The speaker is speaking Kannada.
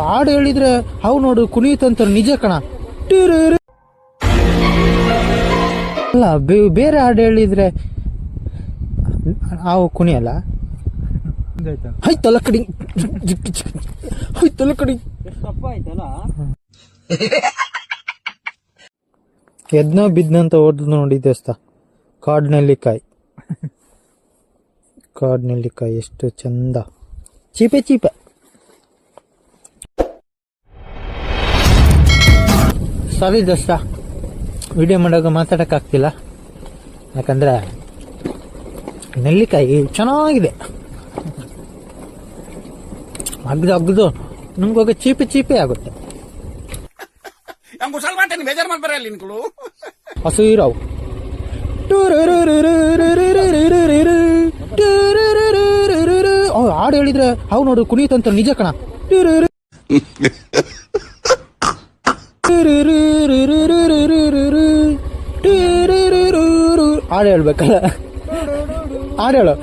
ಹಾಡು ಹೇಳಿದ್ರೆ ಅವು ನೋಡು ಕುಣಿಯುತ್ತಂತ ನಿಜ ಕಣ. ಅಲ್ಲ ಬೇರೆ ಹಾಡು ಹೇಳಿದ್ರೆ ಅವು ಕುಣಿಯಲ್ಲ. ಆಯ್ತಲ್ಲ ಕಡಿ ಆಯ್ತಲ್ಲ ಕಡಿ ಎದ್ನೋ ಬಿದ್ನಂತ ಓದ್ ನೋಡಿ ದೋಸ್ತ. ಕಾಡ್ನೆಲ್ಲಿಕಾಯಿ ಎಷ್ಟು ಚಂದ. ಚೀಪೆ ಸಾರಿ ದೋಸ್ತ, ವಿಡಿಯೋ ಮಾಡುವಾಗ ಮಾತಾಡೋಕ್ಕಾಗ್ತಿಲ್ಲ. ಯಾಕಂದ್ರೆ ನೆಲ್ಲಿಕಾಯಿ ಚೆನ್ನಾಗಿದೆ. ಅಗ್ದು ನಮ್ಗೋಗ ಚೀಪೆ ಆಗುತ್ತೆ. ಹಸಿರಾವು ಹಾಡು ಹೇಳಿದ್ರೆ ಅವು ನೋಡು ಕುಣಿಯುತ್ತಂತ ನಿಜ ಕಣ. ಹಾಡು ಹೇಳ್ಬೇಕಲ್ಲ, ಹಾಡು ಹೇಳು.